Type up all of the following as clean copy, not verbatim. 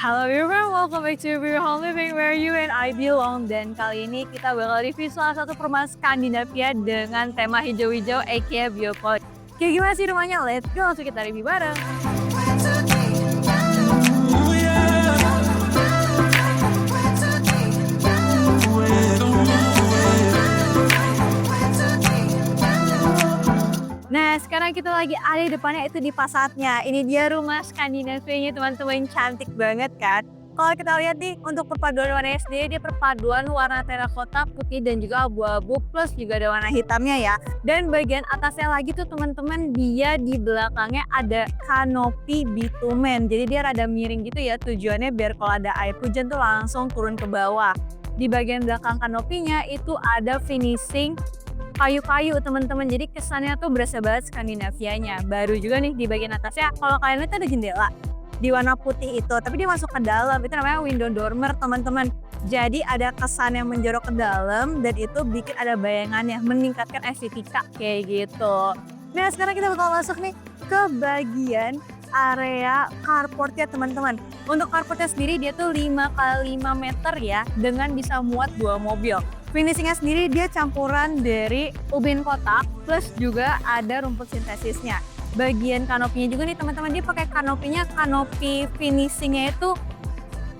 Halo everyone, welcome back to Your Home Living where you and I belong. Dan kali ini kita bakal review salah satu perumahan Skandinavia dengan tema hijau-hijau aka Biopod. Kayak gimana sih rumahnya? Let's go, langsung kita review bareng. Nah, sekarang kita lagi ada di depannya, itu di fasadnya. Ini dia rumah Skandinavianya teman-teman, cantik banget kan? Kalau kita lihat nih, untuk perpaduan warnanya sendiri, dia perpaduan warna terakota, putih, dan juga abu-abu, plus juga ada warna hitamnya ya. Dan bagian atasnya lagi tuh teman-teman, dia di belakangnya ada kanopi bitumen. Jadi dia rada miring gitu ya, tujuannya biar kalau ada air hujan tuh langsung turun ke bawah. Di bagian belakang kanopinya itu ada finishing kayu-kayu teman-teman, jadi kesannya tuh berasa banget Skandinavianya. Baru juga nih di bagian atasnya, kalau kalian lihat ada jendela di warna putih itu, tapi dia masuk ke dalam, itu namanya window dormer teman-teman. Jadi ada kesan yang menjorok ke dalam dan itu bikin ada bayangannya, meningkatkan estetika kayak gitu. Nah sekarang kita bakal masuk nih ke bagian area carportnya teman-teman. Untuk carportnya sendiri dia tuh 5x5 meter ya, dengan bisa muat 2 mobil. Finishingnya sendiri dia campuran dari ubin kotak plus juga ada rumput sintesisnya. Bagian kanopinya juga nih teman-teman, dia pakai kanopi finishingnya itu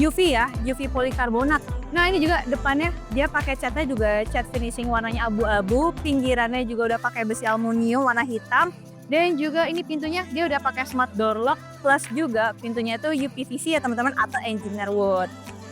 UV ya, UV polikarbonat. Nah ini juga depannya dia pakai catnya juga cat finishing warnanya abu-abu, pinggirannya juga udah pakai besi aluminium warna hitam. Dan juga ini pintunya dia udah pakai smart door lock plus juga pintunya itu UPVC ya teman-teman, atau engineer wood.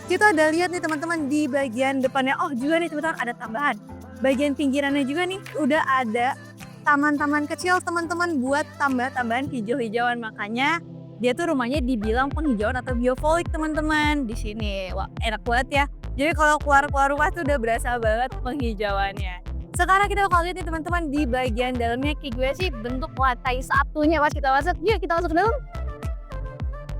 Kita udah lihat nih teman-teman di bagian depannya, oh juga nih teman-teman ada tambahan. Bagian pinggirannya juga nih udah ada taman-taman kecil teman-teman buat tambah-tambahan hijau-hijauan, makanya dia tuh rumahnya dibilang penghijauan atau biofolik teman-teman di sini. Wah, enak banget ya. Jadi kalau keluar rumah tuh udah berasa banget penghijauannya. Sekarang kita bakal lihat nih teman-teman di bagian dalamnya, kayak gue sih bentuk lantai satunya pas kita masuk. Yuk kita masuk ke dalam.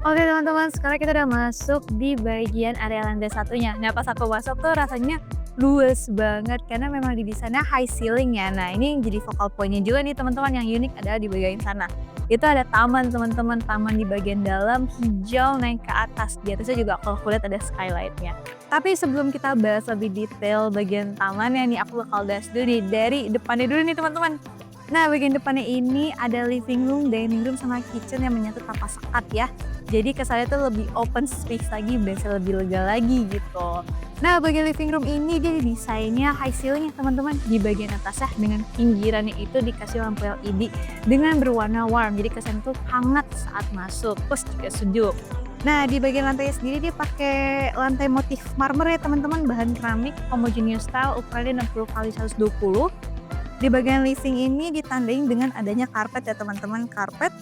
Oke teman-teman, sekarang kita udah masuk di bagian area lantai satunya. Nah pas aku masuk tuh rasanya luas banget karena memang didesainnya high ceiling ya. Nah ini yang jadi focal pointnya juga nih teman-teman, yang unik adalah di bagian sana. Itu ada taman teman-teman, taman di bagian dalam hijau naik ke atas. Di atasnya juga kalau kulihat ada skylightnya. Tapi sebelum kita bahas lebih detail bagian tamannya nih, aku bakal bahas dulu nih dari depannya dulu nih teman-teman. Nah bagian depannya ini ada living room, dining room, sama kitchen yang menyatu tanpa sekat ya. Jadi kesannya tuh lebih open space lagi, berasa lebih lega lagi gitu. Nah bagian living room ini dia desainnya high ceiling ya teman-teman. Di bagian atasnya dengan pinggirannya itu dikasih lampu LED dengan berwarna warm. Jadi kesan tuh hangat saat masuk, plus juga sejuk. Nah di bagian lantai sendiri dia pakai lantai motif marmer ya teman-teman, bahan keramik homogeneous style ukurannya 60x120. Di bagian living ini ditandain dengan adanya karpet ya teman-teman, karpet.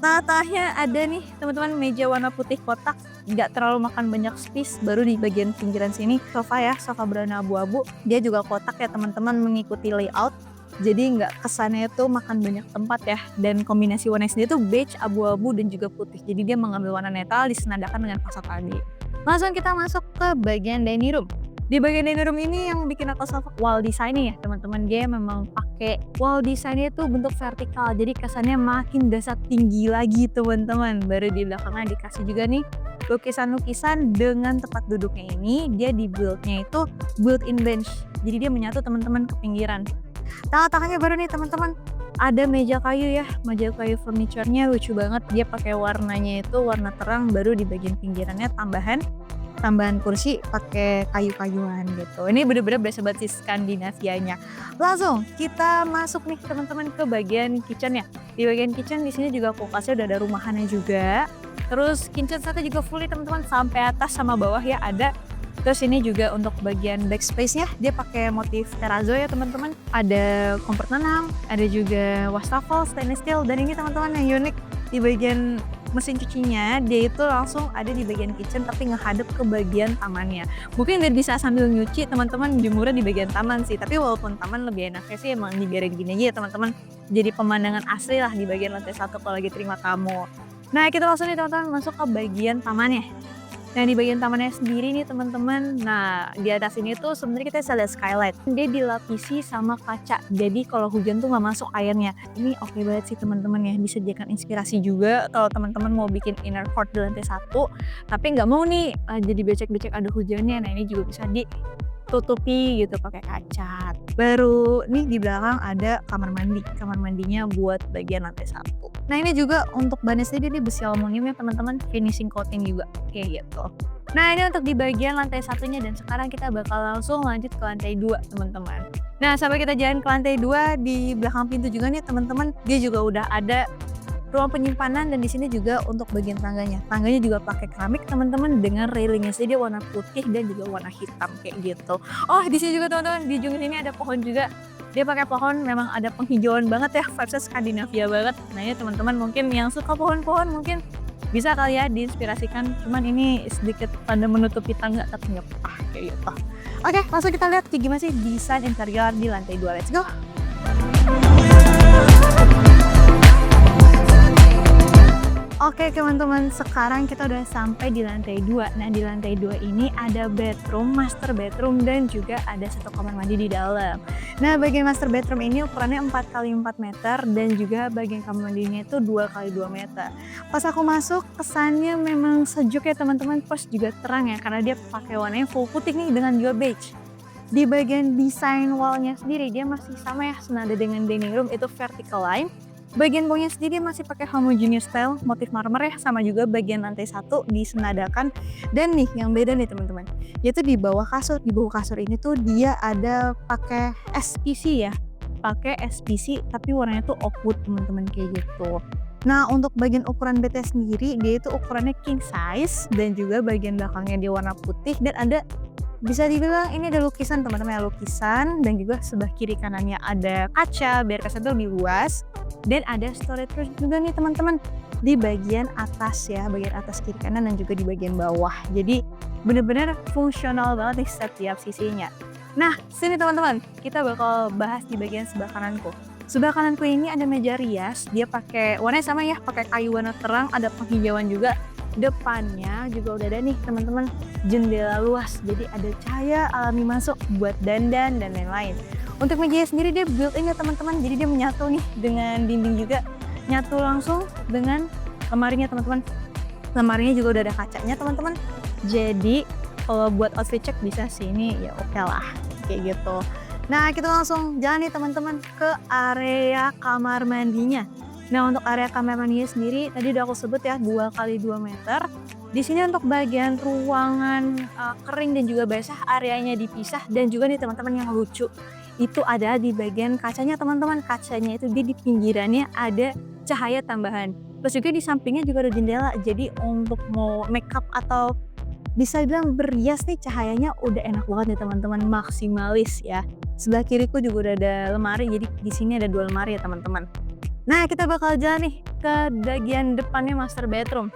Tengah-tengahnya ada nih teman-teman meja warna putih kotak, nggak terlalu makan banyak space. Baru di bagian pinggiran sini sofa ya, sofa berwarna abu-abu. Dia juga kotak ya teman-teman, mengikuti layout. Jadi nggak kesannya itu makan banyak tempat ya. Dan kombinasi warna sendiri tuh beige, abu-abu, dan juga putih. Jadi dia mengambil warna netral disenadakan dengan fasad tadi. Langsung kita masuk ke bagian dining room. Di bagian dining room ini yang bikin aku suka wall design ya teman-teman, dia memang pakai wall desainnya itu bentuk vertikal, jadi kesannya makin dasar tinggi lagi teman-teman. Baru di belakangnya dikasih juga nih lukisan-lukisan dengan tempat duduknya ini, dia di build-nya itu built-in bench, jadi dia menyatu teman-teman ke pinggiran. Tengah-tengahnya baru nih teman-teman ada meja kayu ya, meja kayu furniture-nya lucu banget, dia pakai warnanya itu warna terang. Baru di bagian pinggirannya tambahan kursi pakai kayu-kayuan gitu. Ini bener-bener berasa banget sih Skandinavianya. Langsung kita masuk nih teman-teman ke bagian kitchen ya. Di bagian kitchen di sini juga kulkasnya udah ada rumahannya juga. Terus kitchen setnya juga fully teman-teman, sampai atas sama bawah ya ada. Terus ini juga untuk bagian backspace-nya dia pakai motif terrazzo ya teman-teman. Ada kompor tanam, ada juga wastafel stainless steel, dan ini teman-teman yang unik di bagian mesin cucinya dia itu langsung ada di bagian kitchen tapi ngehadap ke bagian tamannya. Mungkin biar bisa sambil nyuci teman-teman jemurnya di bagian taman sih, tapi walaupun taman lebih enaknya sih emang dibiarin gini aja ya teman-teman, jadi pemandangan asli lah di bagian lantai 1 kalau lagi terima tamu. Nah kita langsung nih teman-teman masuk ke bagian tamannya. Nah, di bagian tamannya sendiri nih teman-teman, nah di atas ini tuh sebenarnya kita bisa lihat skylight. Dia dilapisi sama kaca, jadi kalau hujan tuh nggak masuk airnya. Ini oke banget sih teman-teman ya, bisa dijadikan inspirasi juga kalau teman-teman mau bikin inner court di lantai 1, tapi nggak mau nih jadi becek-becek ada hujannya. Nah, ini juga bisa ditutupi gitu pakai kaca. Baru nih di belakang ada kamar mandi. Kamar mandinya buat bagian lantai 1. Nah, ini juga untuk bannya sendiri dia besi aluminium ya teman-teman, finishing coating juga kayak gitu. Nah, ini untuk di bagian lantai 1-nya dan sekarang kita bakal langsung lanjut ke lantai 2 teman-teman. Nah, sampai kita jalan ke lantai 2 di belakang pintu juga nih teman-teman, dia juga udah ada ruang penyimpanan dan di sini juga untuk bagian tangganya. Tangganya juga pakai keramik teman-teman dengan railingnya sendiri warna putih dan juga warna hitam kayak gitu. Oh, di sini juga teman-teman di ujung sini ada pohon juga. Dia pakai pohon memang ada penghijauan banget ya, vibes-nya Skandinavia banget. Nah, ini teman-teman mungkin yang suka pohon-pohon mungkin bisa kali ya diinspirasikan. Cuman ini sedikit tanda menutupi tangga tapi nggak apa kayak gitu. Oke, langsung kita lihat gimana sih desain interior di lantai 2. Let's go. Oke teman-teman, sekarang kita udah sampai di lantai 2. Nah, di lantai 2 ini ada bedroom, master bedroom dan juga ada satu kamar mandi di dalam. Nah, bagian master bedroom ini ukurannya 4x4 meter dan juga bagian kamar mandinya itu 2x2 meter. Pas aku masuk, kesannya memang sejuk ya teman-teman, plus juga terang ya karena dia pakai warnanya full putih nih dengan juga beige. Di bagian desain wallnya sendiri dia masih sama ya, senada dengan dining room itu vertical line. Bagian bawahnya sendiri masih pakai homogeneous style, motif marmer ya, sama juga bagian lantai 1 disenadakan. Dan nih yang beda nih teman-teman, yaitu di bawah kasur. Di bawah kasur ini tuh dia ada pakai SPC ya, pakai SPC tapi warnanya tuh oak wood teman-teman kayak gitu. Nah, untuk bagian ukuran bednya sendiri dia itu ukurannya king size dan juga bagian belakangnya dia warna putih dan ada bisa dibilang ini ada lukisan teman-teman, lukisan dan juga sebelah kiri kanannya ada kaca biar kesannya lebih luas dan ada storage juga nih teman-teman di bagian atas ya, bagian atas kiri kanan dan juga di bagian bawah. Jadi bener-bener fungsional banget nih setiap sisinya. Nah, sini teman-teman kita bakal bahas di bagian sebelah kananku. Sebelah kananku ini ada meja rias, dia pakai warnanya sama ya, pakai kayu warna terang, ada penghijauan juga. Depannya juga udah ada nih teman-teman jendela luas, jadi ada cahaya alami masuk buat dandan dan lain-lain. Untuk mejanya sendiri dia built-in ya teman-teman, jadi dia menyatu nih dengan dinding juga, nyatu langsung dengan lemarinya teman-teman. Lemarinya juga udah ada kacanya teman-teman, jadi kalau buat outfit check bisa sini ya oke lah kayak gitu. Nah, kita langsung jalan nih teman-teman ke area kamar mandinya. Nah, untuk area kamar mandinya sendiri tadi udah aku sebut ya 2x2 meter. Di sini untuk bagian ruangan kering dan juga basah areanya dipisah dan juga nih teman-teman yang lucu itu ada di bagian kacanya teman-teman. Kacanya itu dia di pinggirannya ada cahaya tambahan. Terus juga di sampingnya juga ada jendela. Jadi untuk mau makeup atau bisa bilang berias nih cahayanya udah enak banget nih teman-teman, maksimalis ya. Sebelah kiriku juga udah ada lemari, jadi di sini ada 2 lemari ya teman-teman. Nah, kita bakal jalan nih ke bagian depannya master bedroom.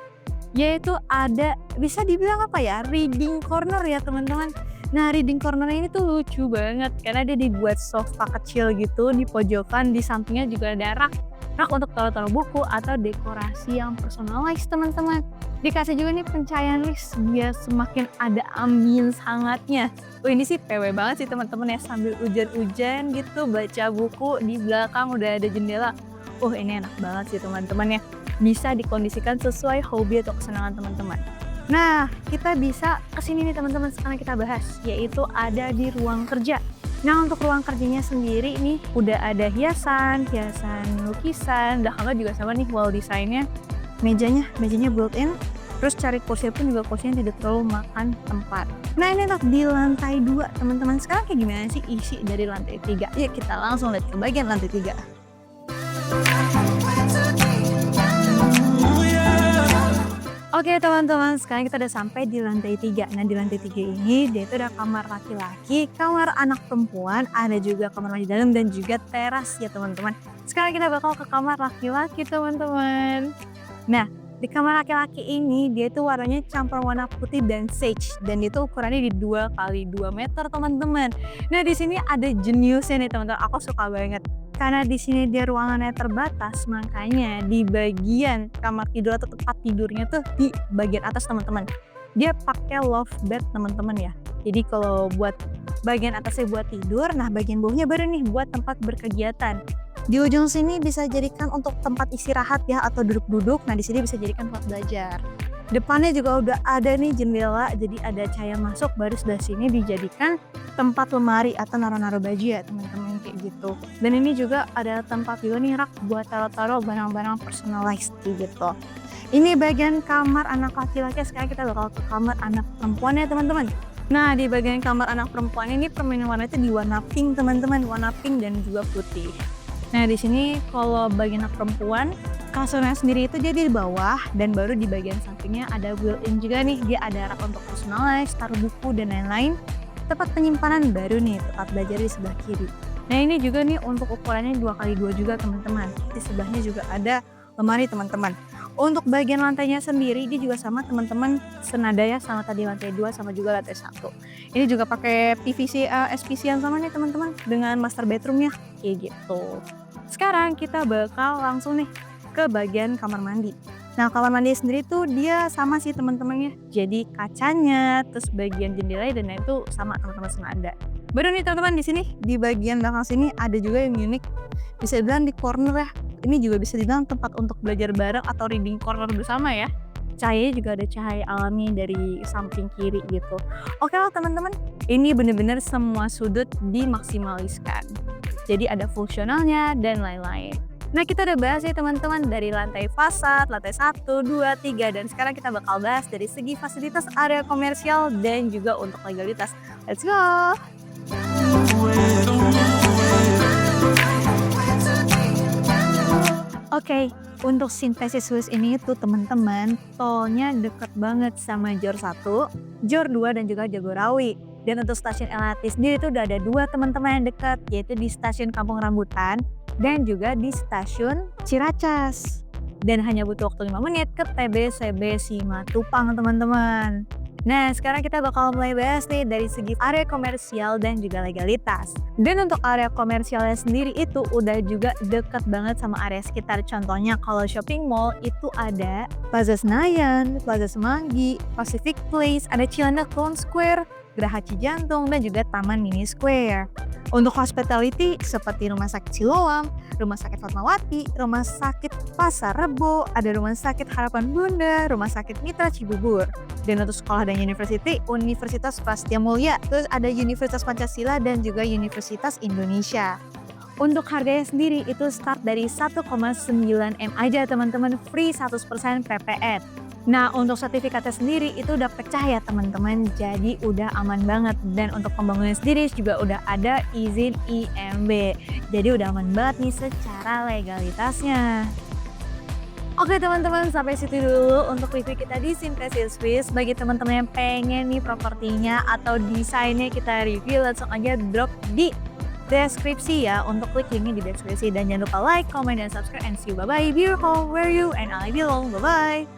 Yaitu ada bisa dibilang apa ya, reading corner ya teman-teman. Nah, reading corner ini tuh lucu banget karena dia dibuat sofa kecil gitu di pojokan, di sampingnya juga ada rak untuk taruh-taruh buku atau dekorasi yang personalized teman-teman. Dikasih juga nih pencahayaan list biar semakin ada ambience hangatnya. Ini sih PW banget sih teman-teman ya, sambil hujan-hujan gitu baca buku, di belakang udah ada jendela. Ini enak banget sih teman-teman ya. Bisa dikondisikan sesuai hobi atau kesenangan teman-teman. Nah, kita bisa kesini nih teman-teman, sekarang kita bahas, yaitu ada di ruang kerja. Nah, untuk ruang kerjanya sendiri ini udah ada hiasan lukisan, belakangnya juga sama nih wall desainnya. Mejanya built-in, terus cari kursi pun juga kursinya tidak terlalu makan tempat. Nah, ini untuk di lantai 2 teman-teman. Sekarang kayak gimana sih isi dari lantai 3? Yuk kita langsung lihat ke bagian lantai 3. Oke teman-teman, sekarang kita udah sampai di lantai 3. Nah, di lantai 3 ini dia itu ada kamar laki-laki, kamar anak perempuan, ada juga kamar mandi dalam dan juga teras ya teman-teman. Sekarang kita bakal ke kamar laki-laki teman-teman. Nah, di kamar laki-laki ini dia itu warnanya campur warna putih dan sage dan itu ukurannya di 2x2 meter teman-teman. Nah, di sini ada jeniusnya nih teman-teman. Aku suka banget. Karena di sini dia ruangannya terbatas, makanya di bagian kamar tidur atau tempat tidurnya tuh di bagian atas teman-teman. Dia pakai loft bed teman-teman ya. Jadi kalau buat bagian atasnya buat tidur, nah bagian bawahnya baru nih buat tempat berkegiatan. Di ujung sini bisa jadikan untuk tempat istirahat ya atau duduk-duduk. Nah di sini bisa jadikan tempat belajar. Depannya juga udah ada nih jendela, jadi ada cahaya masuk. Baru sebelah sini dijadikan tempat lemari atau naruh-naruh baju ya teman-teman kayak gitu. Dan ini juga ada tempat juga nih rak buat taruh-taruh barang-barang personalized gitu. Ini bagian kamar anak laki-laki. Sekarang kita bakal ke kamar anak perempuan ya teman-teman. Nah di bagian kamar anak perempuan ini permainan warna itu di warna pink teman-teman, warna pink dan juga putih. Nah di sini kalau bagian anak perempuan kasurnya sendiri itu jadi di bawah dan baru di bagian sampingnya ada built-in juga nih, dia ada rak untuk personalize, taruh buku dan lain-lain. Tempat penyimpanan baru nih, tempat belajar di sebelah kiri. Nah ini juga nih untuk ukurannya 2x2 juga teman-teman. Di sebelahnya juga ada lemari teman-teman. Untuk bagian lantainya sendiri dia juga sama teman-teman, senada ya sama tadi lantai 2 sama juga lantai 1. Ini juga pakai PVC SPC yang sama nih teman-teman dengan master bedroomnya kayak gitu. Sekarang kita bakal langsung nih ke bagian kamar mandi. Nah kamar mandi sendiri tuh dia sama sih teman-temannya. Jadi kacanya, terus bagian jendela dan itu sama teman-teman senada. Baru nih teman-teman di sini di bagian belakang sini ada juga yang unik. Bisa dibilang di corner ya. Ini juga bisa dibilang tempat untuk belajar bareng atau reading corner bersama ya. Cahayanya juga ada cahaya alami dari samping kiri gitu. Oke lah teman-teman, ini bener-bener semua sudut dimaksimaliskan. Jadi ada fungsionalnya dan lain-lain. Nah kita udah bahas ya teman-teman dari lantai fasad, lantai 1, 2, 3 dan sekarang kita bakal bahas dari segi fasilitas area komersial dan juga untuk legalitas. Let's go! Oke, untuk Sintesis Swiss ini tuh teman-teman tolnya deket banget sama Jor 1, Jor 2 dan juga Jagorawi. Dan untuk stasiun LRT sendiri tuh udah ada 2 teman-teman yang dekat, yaitu di stasiun Kampung Rambutan dan juga di stasiun Ciracas. Dan hanya butuh waktu 5 menit ke TBCB Simatupang teman-teman. Nah sekarang kita bakal mulai bahas nih dari segi area komersial dan juga legalitas. Dan untuk area komersialnya sendiri itu udah juga deket banget sama area sekitar. Contohnya kalau shopping mall itu ada Plaza Senayan, Plaza Semanggi, Pacific Place, ada Cilandak Town Square, Geraha Cijantung dan juga Taman Mini Square. Untuk hospitality seperti Rumah Sakit Siloam, Rumah Sakit Fatmawati, Rumah Sakit Pasar Rebo, ada Rumah Sakit Harapan Bunda, Rumah Sakit Mitra Cibubur. Dan untuk sekolah dan university, Universitas Prasetya Mulia, terus ada Universitas Pancasila dan juga Universitas Indonesia. Untuk harganya sendiri itu start dari 1,9 M aja teman-teman, free 100% PPN. Nah untuk sertifikatnya sendiri itu udah pecah ya teman-teman, jadi udah aman banget. Dan untuk pembangunan sendiri juga udah ada izin IMB, jadi udah aman banget nih secara legalitasnya. Oke teman-teman, sampai situ dulu untuk review kita di Sintesis Swiss. Bagi teman-teman yang pengen nih propertinya atau desainnya kita review, langsung aja drop di deskripsi ya, untuk klik linknya di deskripsi. Dan jangan lupa like, comment, dan subscribe, and see you, bye bye, be your home where you and I belong, bye bye.